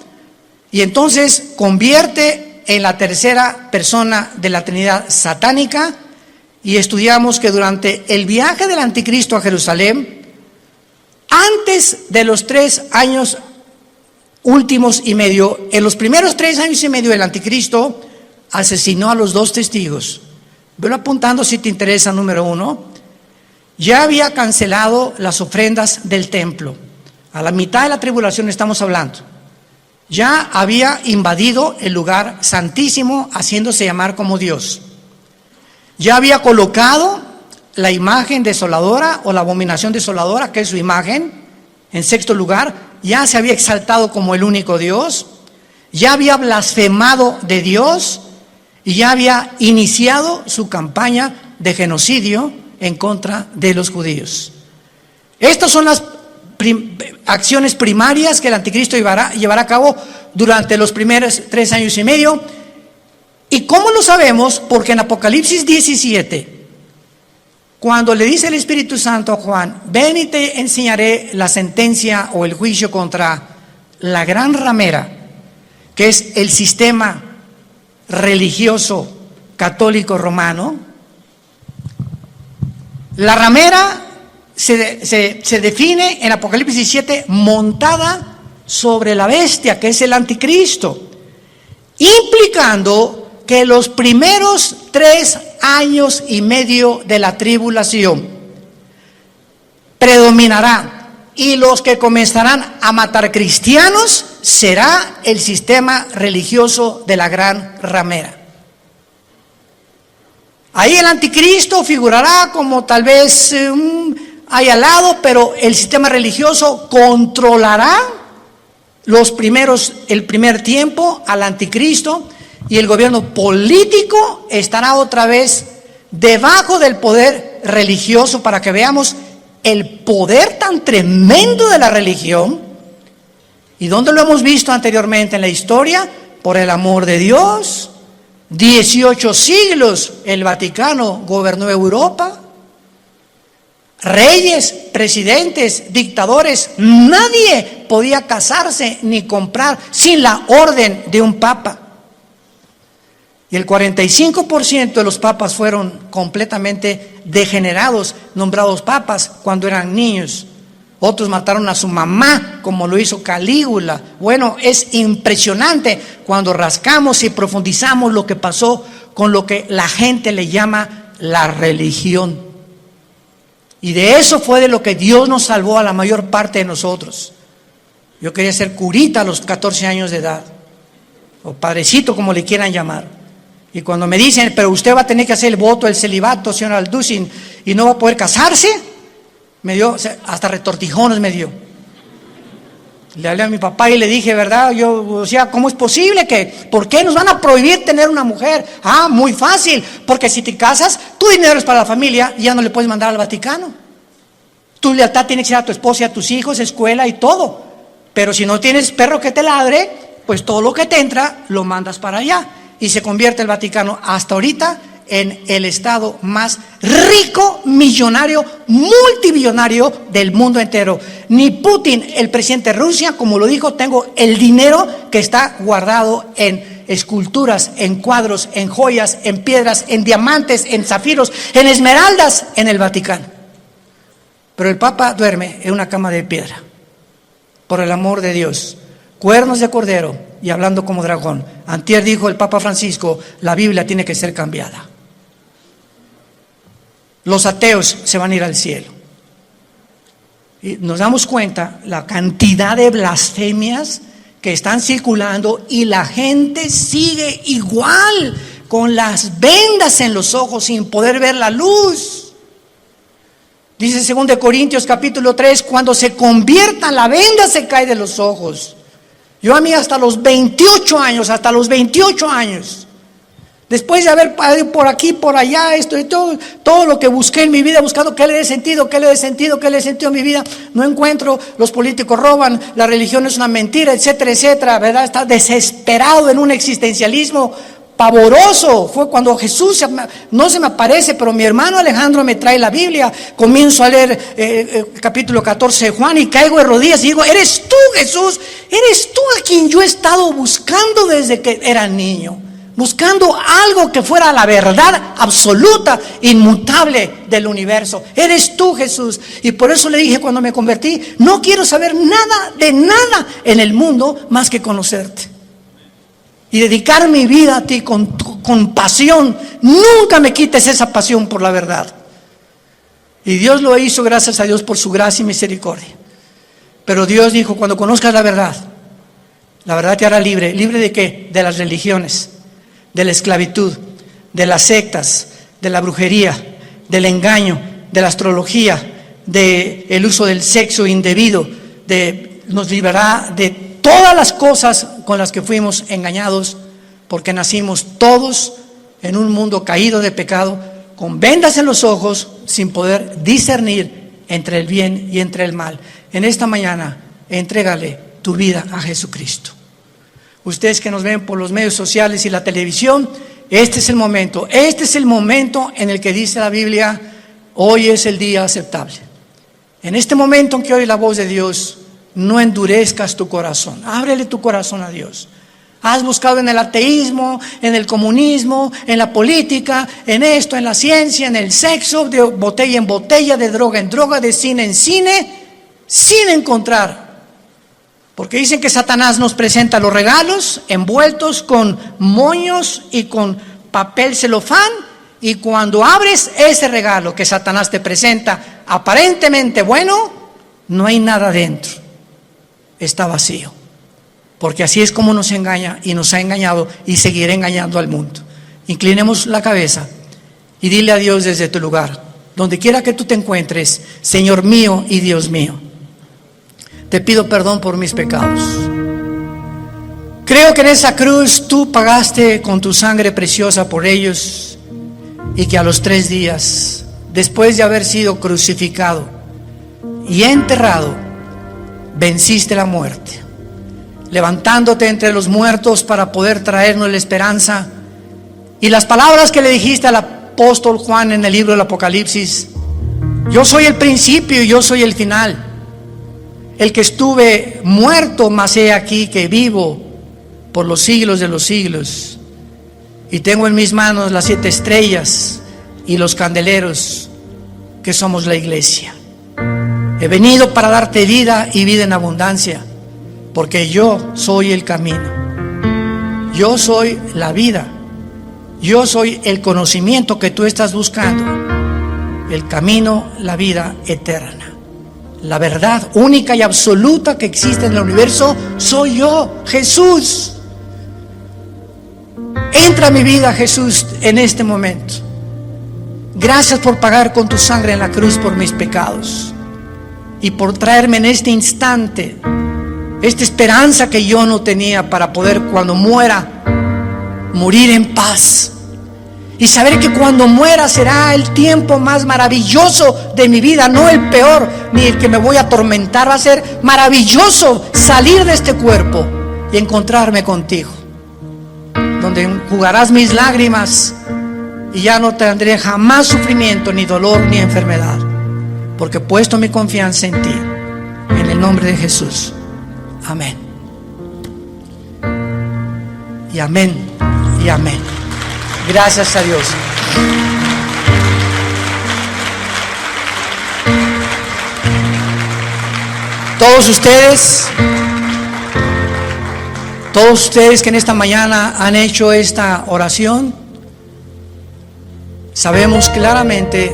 y entonces convierte en la tercera persona de la Trinidad satánica. Y estudiamos que durante el viaje del anticristo a Jerusalén, Antes de los 3 años últimos y medio, en los primeros 3 años y medio, el anticristo asesinó a los 2 testigos. Velo apuntando si te interesa. Número 1, ya había cancelado las ofrendas del templo. A la mitad de la tribulación estamos hablando. Ya había invadido el lugar santísimo, haciéndose llamar como Dios. Ya había colocado la imagen desoladora o la abominación desoladora, que es su imagen, en 6º lugar. Ya se había exaltado como el único Dios. Ya había blasfemado de Dios y ya había iniciado su campaña de genocidio en contra de los judíos. Estas son las acciones primarias que el anticristo llevará a cabo durante los primeros 3 años y medio. ¿Y cómo lo sabemos? Porque en Apocalipsis 17, cuando le dice el Espíritu Santo a Juan, ven y te enseñaré la sentencia o el juicio contra la gran ramera, que es el sistema religioso católico romano. La ramera se define en Apocalipsis 17 montada sobre la bestia, que es el anticristo, implicando que los primeros 3 años y medio de la tribulación predominará, y los que comenzarán a matar cristianos será el sistema religioso de la gran ramera. Ahí el anticristo figurará como tal vez ahí al lado, pero el sistema religioso controlará el primer tiempo al anticristo, y el gobierno político estará otra vez debajo del poder religioso, para que veamos el poder tan tremendo de la religión. ¿Y dónde lo hemos visto anteriormente en la historia? Por el amor de Dios. 18 siglos el Vaticano gobernó Europa. Reyes, presidentes, dictadores, nadie podía casarse ni comprar sin la orden de un papa. Y el 45% de los papas fueron completamente degenerados, nombrados papas cuando eran niños. Otros mataron a su mamá, como lo hizo Calígula. Bueno, es impresionante cuando rascamos y profundizamos lo que pasó con lo que la gente le llama la religión. Y de eso fue de lo que Dios nos salvó a la mayor parte de nosotros. Yo quería ser curita a los 14 años de edad, o padrecito, como le quieran llamar. Y cuando me dicen, pero usted va a tener que hacer el voto del celibato, señor Alducin, y no va a poder casarse, me dio, hasta retortijones me dio. Le hablé a mi papá y le dije, ¿verdad? Yo decía, ¿cómo es posible por qué nos van a prohibir tener una mujer? Ah, muy fácil, porque si te casas, tu dinero es para la familia y ya no le puedes mandar al Vaticano. Tu lealtad tiene que ser a tu esposa y a tus hijos, escuela y todo. Pero si no tienes perro que te ladre, pues todo lo que te entra lo mandas para allá. Y se convierte el Vaticano hasta ahorita en el estado más rico, millonario, multimillonario del mundo entero. Ni Putin, el presidente de Rusia, como lo dijo, tengo el dinero que está guardado en esculturas, en cuadros, en joyas, en piedras, en diamantes, en zafiros, en esmeraldas, en el Vaticano. Pero el Papa duerme en una cama de piedra, por el amor de Dios. Cuernos de cordero y hablando como dragón. Antier dijo el Papa Francisco, la Biblia tiene que ser cambiada. Los ateos se van a ir al cielo. Y nos damos cuenta la cantidad de blasfemias que están circulando, y la gente sigue igual, con las vendas en los ojos, sin poder ver la luz. Dice 2 Corintios capítulo 3, cuando se conviertan, la venda se cae de los ojos. Yo a mí hasta los 28 años, después de haber ido por aquí, por allá, esto y todo lo que busqué en mi vida, buscando qué le dé sentido a mi vida, no encuentro. Los políticos roban, la religión es una mentira, etcétera, etcétera, ¿verdad? Está desesperado en un existencialismo pavoroso. Fue cuando Jesús no se me aparece, pero mi hermano Alejandro me trae la Biblia. Comienzo a leer capítulo 14 de Juan y caigo de rodillas y digo, eres tú, Jesús, eres tú a quien yo he estado buscando desde que era niño. buscando algo que fuera la verdad absoluta, inmutable del universo. Eres tú, Jesús. Y por eso le dije cuando me convertí, no quiero saber nada de nada en el mundo más que conocerte. Y dedicar mi vida a ti con pasión. Nunca me quites esa pasión por la verdad. Y Dios lo hizo, gracias a Dios, por su gracia y misericordia. Pero Dios dijo, cuando conozcas la verdad te hará libre. ¿Libre de qué? De las religiones, de la esclavitud, de las sectas, de la brujería, del engaño, de la astrología, del uso del sexo indebido, nos librará de todas las cosas con las que fuimos engañados, porque nacimos todos en un mundo caído de pecado, con vendas en los ojos, sin poder discernir entre el bien y entre el mal. En esta mañana, entrégale tu vida a Jesucristo. Ustedes que nos ven por los medios sociales y la televisión, este es el momento en el que dice la Biblia, hoy es el día aceptable. En este momento en que oyes la voz de Dios, no endurezcas tu corazón, ábrele tu corazón a Dios. Has buscado en el ateísmo, en el comunismo, en la política, en esto, en la ciencia, en el sexo, de botella en botella, de droga en droga, de cine en cine, sin encontrar. Porque dicen que Satanás nos presenta los regalos envueltos con moños y con papel celofán, y cuando abres ese regalo que Satanás te presenta, aparentemente bueno, no hay nada dentro, está vacío. Porque así es como nos engaña y nos ha engañado y seguirá engañando al mundo. Inclinemos la cabeza y dile a Dios desde tu lugar, donde quiera que tú te encuentres, Señor mío y Dios mío, te pido perdón por mis pecados. Creo que en esa cruz tú pagaste con tu sangre preciosa por ellos, y que a los 3 días, después de haber sido crucificado y enterrado, venciste la muerte, levantándote entre los muertos para poder traernos la esperanza. Y las palabras que le dijiste al apóstol Juan en el libro del Apocalipsis, yo soy el principio y yo soy el final, el que estuve muerto, mas he aquí que vivo por los siglos de los siglos, y tengo en mis manos las 7 estrellas y los candeleros, que somos la iglesia. He venido para darte vida y vida en abundancia, porque yo soy el camino, yo soy la vida, yo soy el conocimiento que tú estás buscando, el camino, la vida eterna, la verdad única y absoluta que existe en el universo. Soy yo, Jesús. Entra a mi vida, Jesús, en este momento. Gracias por pagar con tu sangre en la cruz por mis pecados y por traerme en este instante esta esperanza que yo no tenía, para poder cuando muera morir en paz y saber que cuando muera será el tiempo más maravilloso de mi vida, no el peor ni el que me voy a atormentar. Va a ser maravilloso salir de este cuerpo y encontrarme contigo, donde enjugarás mis lágrimas y ya no tendré jamás sufrimiento, ni dolor, ni enfermedad, porque he puesto mi confianza en ti, en el nombre de Jesús. Amén. Y amén. Y amén. Gracias a Dios. Todos ustedes que en esta mañana han hecho esta oración, sabemos claramente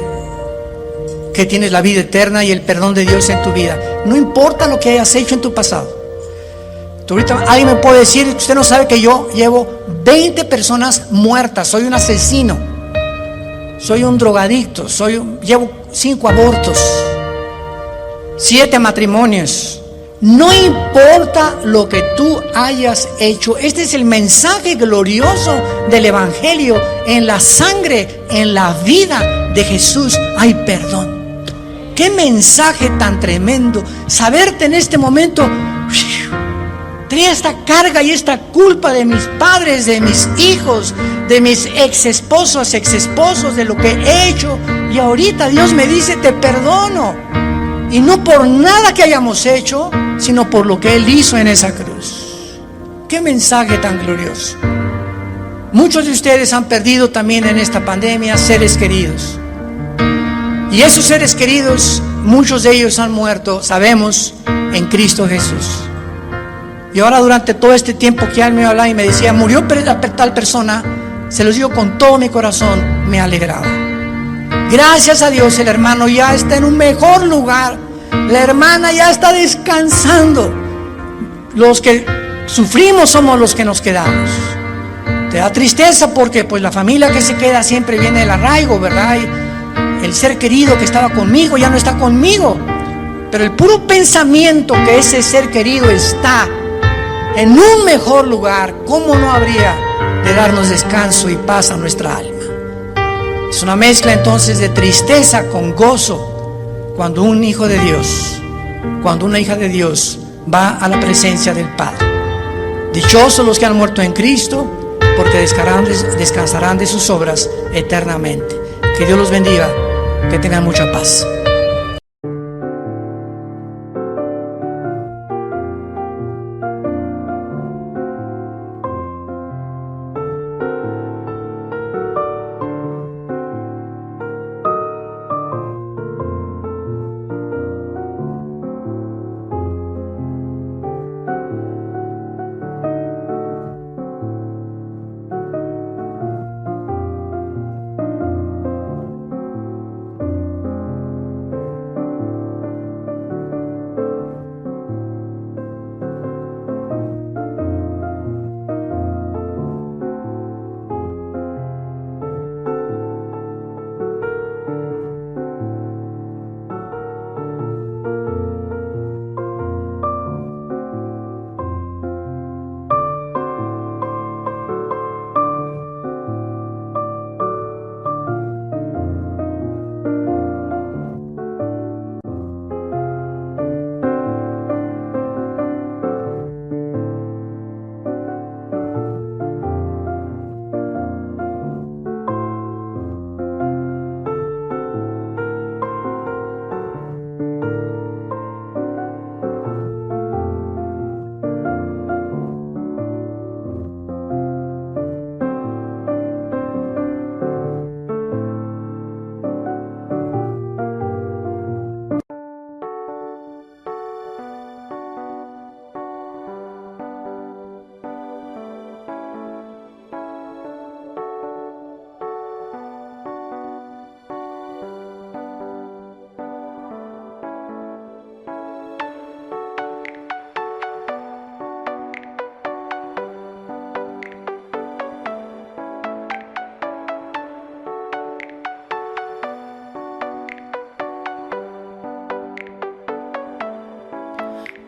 que tienes la vida eterna y el perdón de Dios en tu vida. No importa lo que hayas hecho en tu pasado. Ahorita alguien me puede decir, usted no sabe que yo llevo 20 personas muertas, soy un asesino, soy un drogadicto, llevo 5 abortos, 7 matrimonios. No importa lo que tú hayas hecho, este es el mensaje glorioso del Evangelio. En la sangre, en la vida de Jesús hay perdón. Qué mensaje tan tremendo, saberte en este momento. Tenía esta carga y esta culpa de mis padres, de mis hijos, de mis exesposos, de lo que he hecho, y ahorita Dios me dice te perdono, y no por nada que hayamos hecho, sino por lo que Él hizo en esa cruz. Qué mensaje tan glorioso. Muchos de ustedes han perdido también en esta pandemia seres queridos. Y esos seres queridos, muchos de ellos han muerto, sabemos, en Cristo Jesús. Y ahora durante todo este tiempo que él me hablaba y me decía, murió tal persona, se los digo con todo mi corazón, me alegraba. Gracias a Dios, el hermano ya está en un mejor lugar. La hermana ya está descansando. Los que sufrimos somos los que nos quedamos. Te da tristeza porque pues la familia que se queda siempre viene del arraigo, ¿verdad? Y el ser querido que estaba conmigo ya no está conmigo. Pero el puro pensamiento que ese ser querido está en un mejor lugar, ¿cómo no habría de darnos descanso y paz a nuestra alma? Es una mezcla entonces de tristeza con gozo cuando un hijo de Dios, cuando una hija de Dios va a la presencia del Padre. Dichosos los que han muerto en Cristo, porque descansarán de sus obras eternamente. Que Dios los bendiga, que tengan mucha paz.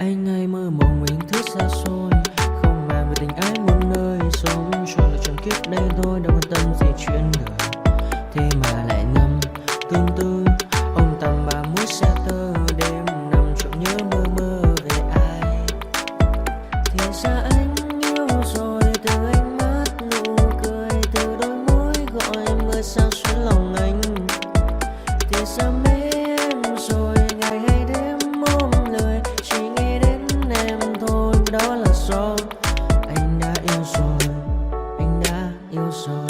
Anh hay mơ mộng mình thứ xa xôi, không màng về tình ái muôn nơi, sống cho là trọn kiếp đây thôi, đâu quan tâm gì chuyện đời. Thế mà lại ngâm tương tư, ông tầm bà mũi xa tơ, đêm nằm trộm nhớ mơ mơ về ai. Thì ra anh yêu rồi, từ ánh mắt nụ cười, từ đôi môi gọi mưa sao xuyến lòng anh. Thì ra mê em rồi, ngày hay đêm ôm lời, chỉ nghe đến em thôi, đó là do anh đã yêu rồi, anh đã yêu rồi,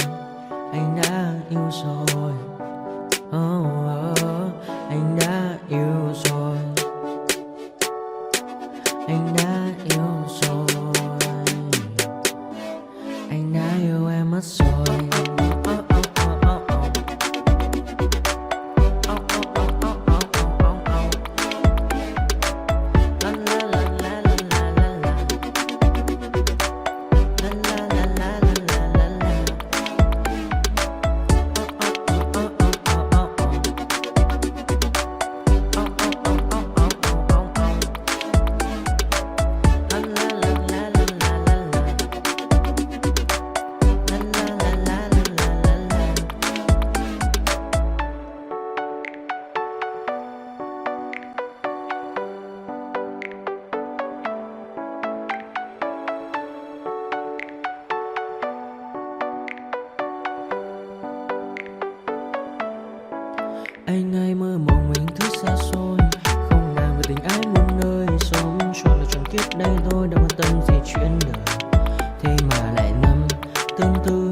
anh đã yêu rồi. Oh, oh, anh đã yêu rồi, anh đã yêu rồi, anh đã yêu em mất rồi. Anh hay mơ mộng mình thứ xa xôi, không màng về tình ái muôn nơi, sống cho là trọn kiếp đây thôi, đâu quan tâm gì chuyện đời. Thế mà lại ngâm tương tư,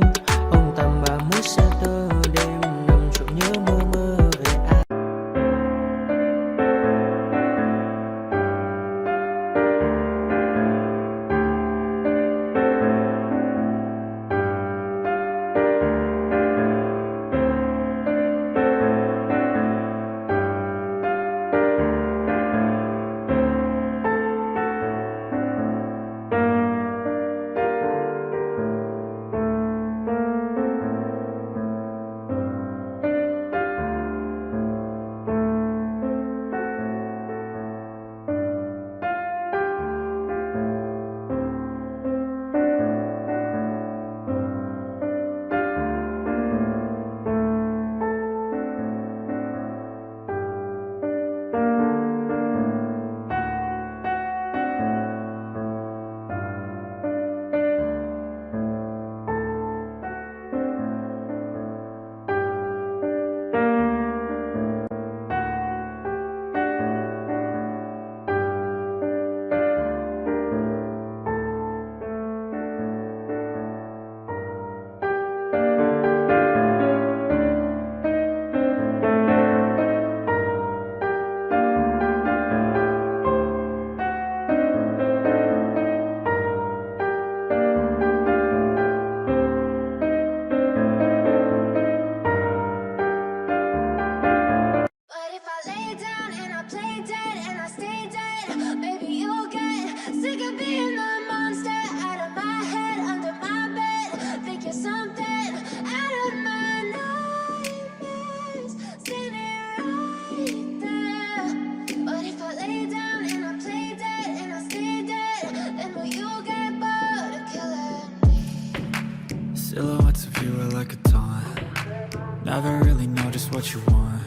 what you want.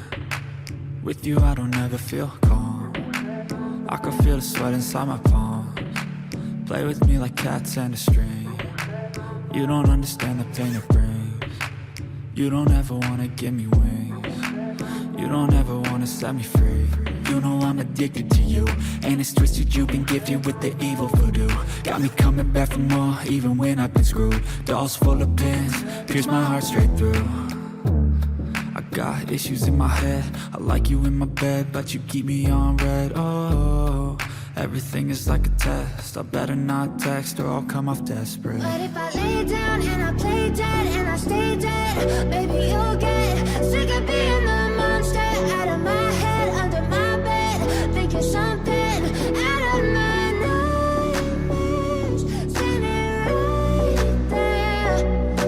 With you I don't ever feel calm. I can feel the sweat inside my palms. Play with me like cats and a string. You don't understand the pain it brings. You don't ever wanna give me wings. You don't ever wanna set me free. You know I'm addicted to you, and it's twisted, you've been gifted with the evil voodoo. Got me coming back for more, even when I've been screwed. Dolls full of pins, pierce my heart straight through. I got issues in my head, I like you in my bed, but you keep me on red. Oh, everything is like a test, I better not text or I'll come off desperate. But if I lay down and I play dead and I stay dead, maybe you'll get sick of being the monster out of my head, under my bed, thinking something out of my nightmares, standing right there.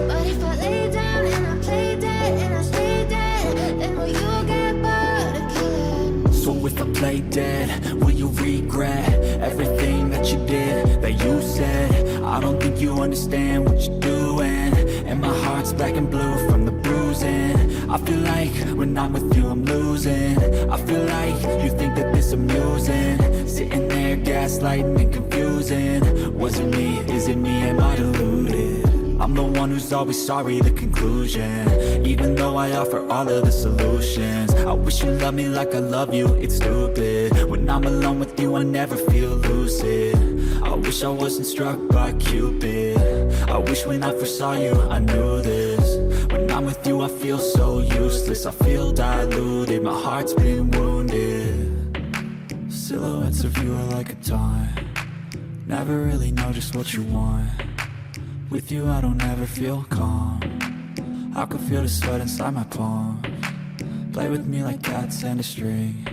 But if I lay down and I play dead and I stay dead, then will you get bored of killing? So if I play dead, will you regret everything that you did, that you said? I don't think you understand what you're doing, and my heart's black and blue from the bruising. I feel like when I'm with you I'm losing. I feel like you think that this amusing, sitting there gaslighting and confusing. Was it me? Is it me? Am I deluded? I'm the one who's always sorry, the conclusion. Even though I offer all of the solutions, I wish you loved me like I love you, it's stupid. When I'm alone with you I never feel lucid. I wish I wasn't struck by Cupid. I wish when I first saw you I knew this. When I'm with you I feel so useless, I feel diluted, my heart's been wounded. Silhouettes of you are like a taunt. Never really know just what you want. With you I don't ever feel calm. I can feel the sweat inside my palms. Play with me like cats and a string.